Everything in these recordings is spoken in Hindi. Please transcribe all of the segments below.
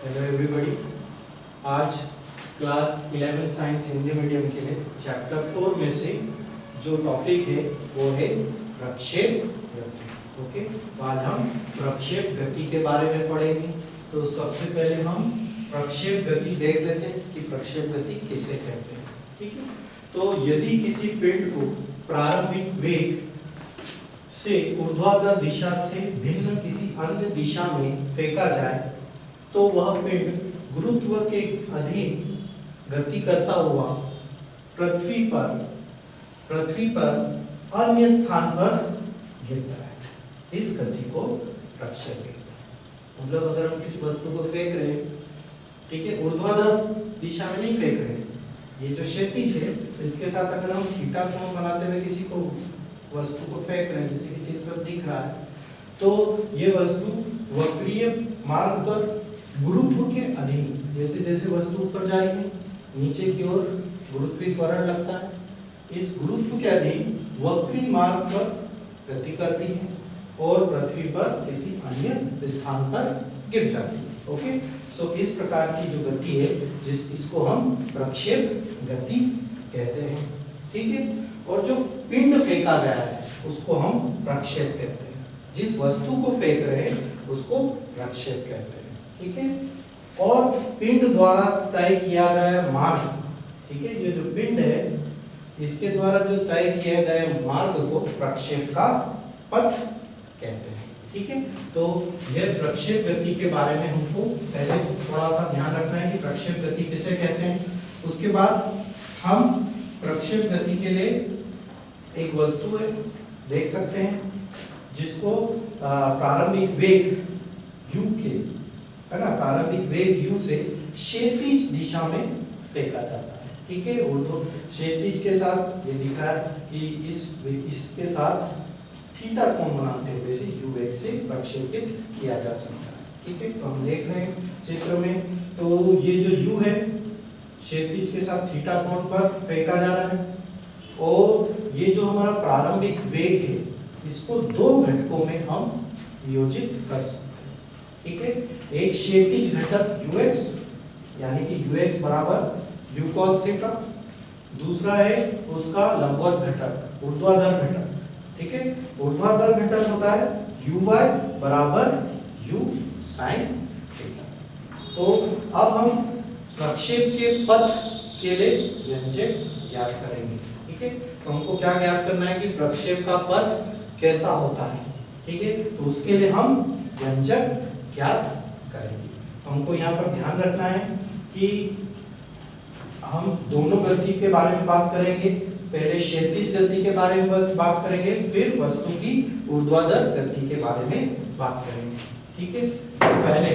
Hello everybody. आज क्लास 11 साइंस हिंदी मीडियम के लिए चैप्टर 4 में से जो टॉपिक है वो है प्रक्षेप गति। ओके, तो आज हम प्रक्षेप गति के बारे में पढ़ेंगे। तो सबसे पहले हम प्रक्षेप गति देख लेते हैं कि प्रक्षेप गति किसे कहते हैं। ठीक है, तो यदि किसी पिंड को प्रारंभिक वेग से ऊर्ध्वाधर दिशा से भिन्न किसी अन्य दिशा में फेंका जाए तो वह पिंड गुरुत्व के अधीन गति करता हुआ पृथ्वी पर अन्य स्थान पर गिरता है। इस गति को प्रक्षेप कहते हैं। मतलब अगर हम किसी वस्तु को फेंक रहे हैं, ठीक है, ऊर्ध्वाधर दिशा में नहीं फेंक रहे हैं, ये जो क्षैतिज है इसके साथ अगर हम थीटा कोण बनाते हुए किसी को वस्तु को फेंक रहे हैं, जैसे कि चित्र दिख रहा है, तो ये वस्तु वक्रीय मार्ग पर गुरुत्व के अधीन, जैसे जैसे वस्तु ऊपर जा रही है नीचे की ओर गुरुत्वीय त्वरण लगता है, इस गुरुत्व के अधीन वक्री मार्ग पर गति करती है और पृथ्वी पर किसी अन्य स्थान पर गिर जाती है। ओके, सो इस प्रकार की जो गति है इसको हम प्रक्षेप गति कहते हैं। ठीक है, और जो पिंड फेंका गया है उसको हम प्रक्षेप कहते हैं। जिस वस्तु को फेंक रहे हैं उसको प्रक्षेप कहते हैं। ठीक है, और पिंड द्वारा तय किया गया मार्ग, ठीक है, ये जो पिंड है इसके द्वारा जो तय किया गया मार्ग को प्रक्षेप का पथ कहते हैं। ठीक है, तो यह प्रक्षेप गति के बारे में हमको पहले थोड़ा सा ध्यान रखना है कि प्रक्षेप गति किसे कहते हैं। उसके बाद हम प्रक्षेप गति के लिए एक वस्तु है देख सकते हैं जिसको प्रारंभिक वेग u के, है ना, प्रारंभिक वेग u से क्षैतिज दिशा में फेंका जाता है। ठीक है, और तो क्षैतिज के साथ ये दिखा है कि इसके साथ थीटा कोण बनाते हुए से u वेग से प्रक्षेपित किया जा सकता है। ठीक है, तो हम देख रहे हैं चित्र में, तो ये जो u है क्षैतिज के साथ थीटा कोण पर फेंका जा रहा है और ये जो हमारा प्रारंभिक वेग है इसको दो घटकों में हम वियोजित कर सकते हैं। ठीक है, एक क्षैतिज घटक ux यानी कि ux बराबर u cos थीटा, दूसरा है उसका लंबवत घटक ऊर्ध्वाधर घटक। ठीक है, ऊर्ध्वाधर घटक होता है uy बराबर u sin थीटा। तो अब हम प्रक्षेप के पथ के लिए व्यंजक ज्ञात करेंगे। ठीक है, तो हमको क्या ज्ञात करना है कि प्रक्षेप का पथ कैसा होता है। ठीक है, तो उसके लिए हम व्यंजक ज्ञात करेंगे। हमको यहाँ पर ध्यान रखना है कि हम दोनों गति के बारे में बात करेंगे। पहले क्षैतिज गति के बारे में बात करेंगे, फिर वस्तु की ऊर्ध्वाधर गति के बारे में बात करेंगे। ठीक है, तो पहले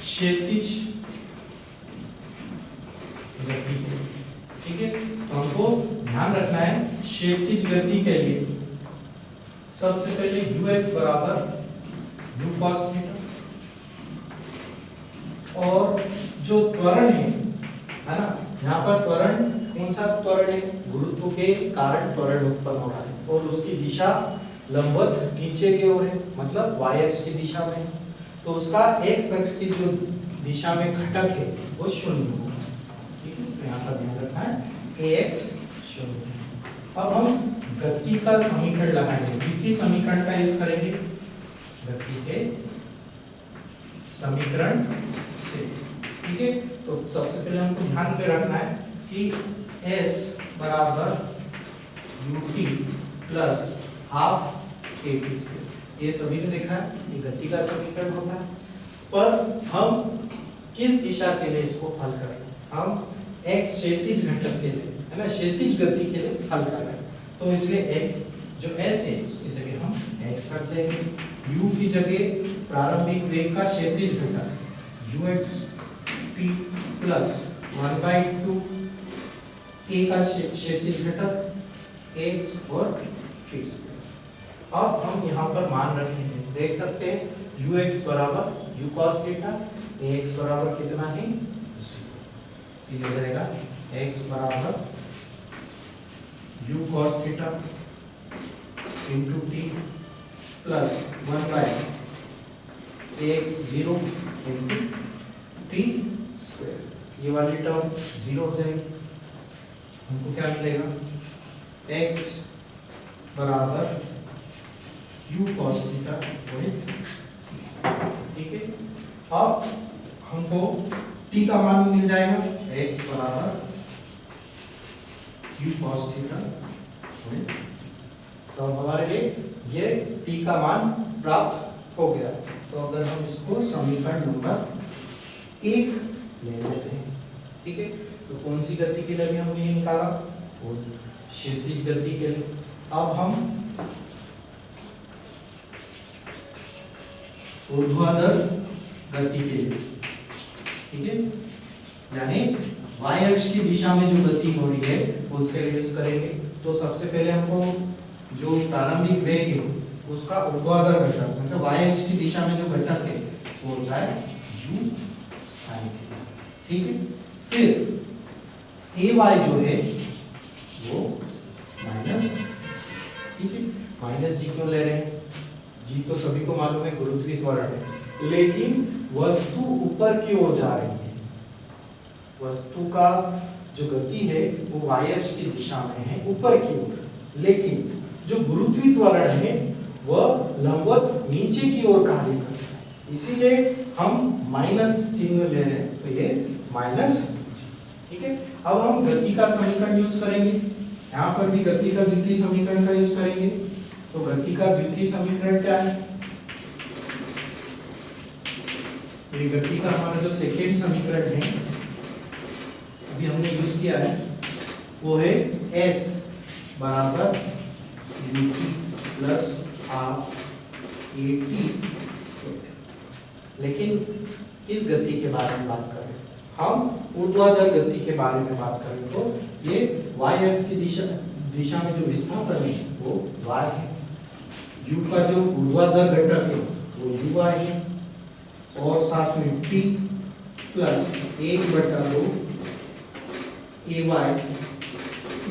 क्षैतिज गति। ठीक है, तो हमको ध्यान रखना है क्षैतिज गति के लिए सबसे पहले ux बराबर u cos थीटा, और जो त्वरण है ना, यहाँ पर त्वरण कौन सा त्वरण है, गुरुत्व के कारण त्वरण उत्पन्न हो रहा है और उसकी दिशा लंबवत नीचे की ओर है, मतलब y अक्ष की दिशा में है, तो उसका x अक्ष की जो दिशा में घटक है वो शून्य होगा। ठीक है, तो यहाँ पर ध्यान रखना है ax शून्य। अब हम गति का समीकरण लगाएंगे, द्वितीय समीकरण का यूज करेंगे गति के समीकरण से। ठीक है, तो सबसे पहले हमको ध्यान में रखना है कि s बराबर ut plus half kt square, ये सभी ने देखा है, ये गति का समीकरण होता है। पर हम किस दिशा के लिए इसको हल कर रहे हैं, हम x क्षैतिज घटक के लिए, है ना, क्षैतिज गति के लिए हल कर रहे हैं, तो इसलिए एक जो s है उसकी जगह हम x रख देंगे, u की जगह प्रारंभिक वेग का क्षैतिज घटक ux t प्लस 1/2 a का क्षैतिज घटक x और t स्क्वायर। अब हम यहाँ पर मान रखेंगे, देख सकते हैं ux बराबर u cos थीटा, ax बराबर कितना है 0, ये हो जाएगा x बराबर u cos theta into t plus 1/2 x 0 into T square, ये वाली टर्म 0 हो जाएगी। हमको क्या मिलेगा, x बराबर u cos थीटा गुणित, ठीक है। अब हमको t का मान मिल जाएगा, x बराबर u cos थीटा गुणित, तो हमारे लिए ये t का मान प्राप्त हो गया। तो अगर हम इसको समीकरण नंबर 1 ले लेते हैं, ठीक है। तो कौन सी गति के लिए भी हमने ये निकाला, और क्षैतिज गति के लिए। अब हम ऊर्ध्वाधर गति के लिए, ठीक है, यानी y अक्ष की दिशा में जो गति हो रही है उसके लिए यूज करेंगे। तो सबसे पहले हमको जो प्रारंभिक वेग है उसका ऊर्ध्वाधर घटक, मतलब y अक्ष की दिशा में जो घटक है वो होता है u sin थीटा, ठीक है। फिर ay जो है वो माइनस, ठीक है, माइनस जी क्यों ले रहे हैं, जी तो सभी को मालूम है गुरुत्वीय त्वरण है, लेकिन वस्तु ऊपर की ओर जा रही है, वस्तु का जो गति है वो y अक्ष की दिशा में है ऊपर की ओर, लेकिन जो गुरुत्वीय त्वरण है वह लंबवत नीचे की ओर कार्य करता है, इसीलिए हम माइनस चिन्ह ले रहे हैं, तो ये माइनस, ठीक है। अब हम गति का समीकरण यूज करेंगे, यहाँ पर भी गति का द्वितीय समीकरण का यूज करेंगे। तो गति का द्वितीय समीकरण क्या है, ये गति का हमारा जो सेकेंड समीकरण है अभी हमने यूज किया है वो है s बराबर ut plus half at square. लेकिन किस गति के बारे में बात कर रहे हैं, हम ऊर्ध्वाधर गति के बारे में बात कर रहे हैं। तो ये y अक्ष की दिशा में जो विस्थापन है वो y है, u का जो ऊर्ध्वाधर घटक है वो u है, और साथ में t प्लस 1/2 ay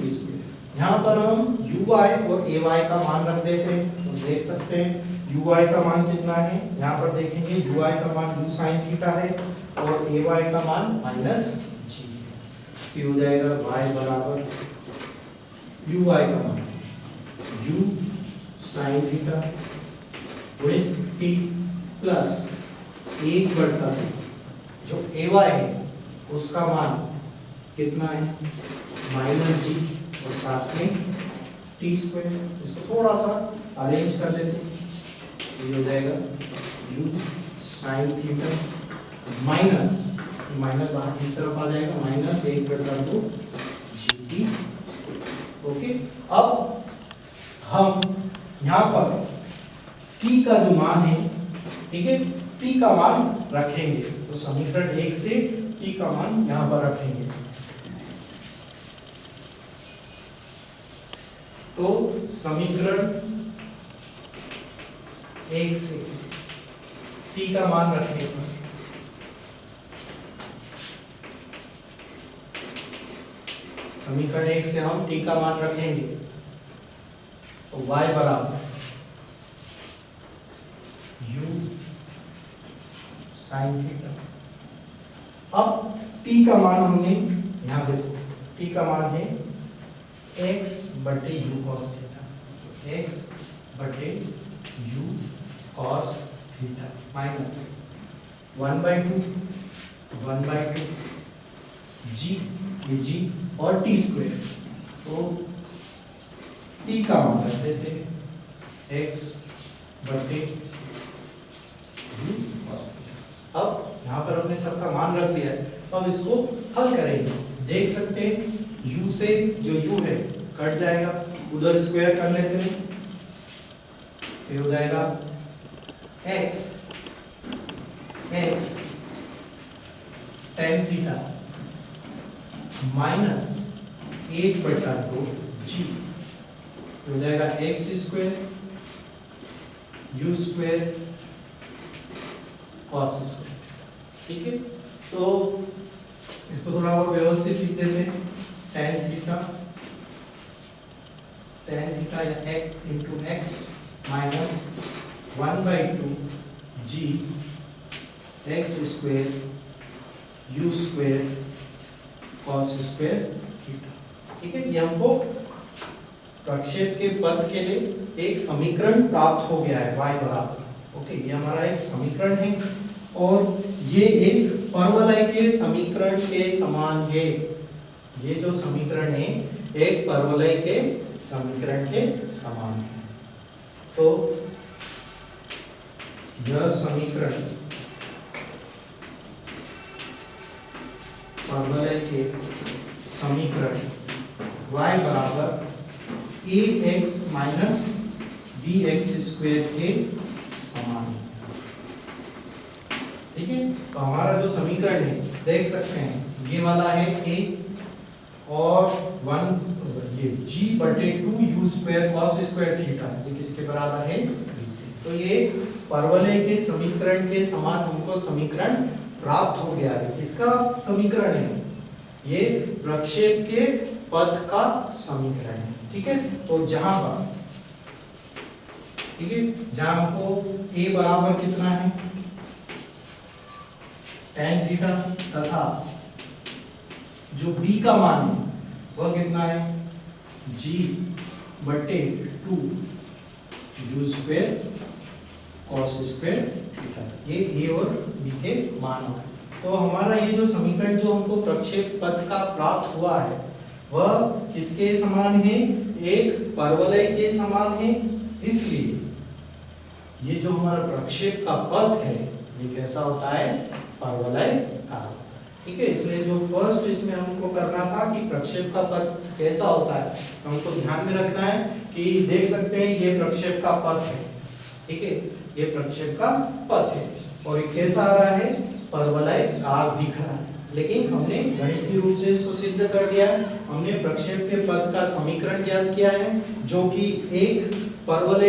स्क्वायर। यहाँ पर हम uy और ay का मान रख देते हैं, तो देख सकते हैं uy का मान कितना है, यहाँ पर देखेंगे uy का मान u sin थीटा है और ay का मान माइनस जी है। फिर हो जाएगा y बराबर uy का मान u sin थीटा गुणित t प्लस 1/2 जो ay है उसका मान कितना है, माइनस जी, और साथ में टी स्क्वायर। इसको थोड़ा सा अरेंज कर लेते हैं, ये हो जाएगा u sin theta minus, minus बाहर इस तरफ आ जाएगा, माइनस 1/2 जी स्क्वायर। ओके, अब हम यहाँ पर t का जो मान है, ठीक है, t का मान रखेंगे। तो समीकरण 1 से t का मान यहाँ पर रखेंगे। तो समीकरण 1 से t का मान रखने पर समीकरण 1 से हम t का मान रखेंगे, तो y बराबर u sin थीटा। अब t का मान हमने यहाँ देखो, t का मान है x बटे u cos थीटा, x बटे u cos theta minus 1/2 g, ये g और t स्क्वायर। तो t का मान रख देते हैं x बटे u cos थीटा। अब यहाँ पर हमने सबका मान रख दिया है, तो अब इसको हल करेंगे। देख सकते हैं u से जो u है कट जाएगा, उधर स्क्वायर कर लेते हैं, फिर हो जाएगा x tan theta minus 1/2 g, हो जाएगा x square u square cos square, ठीक है। तो इसको थोड़ा और व्यवस्थित लिख देते हैं, tan थीटा या x into x minus 1/2 g x square you square cos square theta. ठीक है, ये हमको प्रक्षेप के पद के लिए एक समीकरण प्राप्त हो गया है y बराबर। ओके, ये हमारा एक समीकरण है और ये एक परवलय के समीकरण के समान है। ये जो समीकरण है एक परवलय के समीकरण के समान है। तो यह समीकरण परवलय के समीकरण y बराबर ax माइनस bx स्क्वायर के समान है। ठीक है, तो हमारा जो समीकरण है देख सकते हैं, ये वाला है a और 1 ये g बटे 2 u square cos square theta, ये किसके बराबर है? तो ये परवलय के समीकरण के समान हमको समीकरण प्राप्त हो गया है। किसका समीकरण है? ये प्रक्षेप के पद का समीकरण है। ठीक है, तो जहां पर ठीक है, जहां हमको a बराबर कितना है tan थीटा तथा जो b का मान है वह कितना है g बटे 2 u square cos square theta, ये a और b के मान है। तो हमारा ये जो समीकरण जो हमको प्रक्षेप पद का प्राप्त हुआ है वह किसके समान है? एक परवलय के समान है। इसलिए ये जो हमारा प्रक्षेप का पद है ये कैसा होता है? परवलय का होता है। ठीक है, इसलिए जो फर्स्ट इसमें हमको करना था कि प्रक्षेप का पद कैसा होता है, तो हमको ध्यान में रखना है कि देख सकते हैं ये प्रक्षेप का पद है। ठीक है, ये प्रक्षेप का पद है और ये कैसा आ रहा है? परवलयकार दिख रहा है। लेकिन हमने गणितीय रूप से इसको सिद्ध कर दिया है। हमने प्रक्षेप के पद का समीकरण ज्ञात किया है जो कि एक परवलय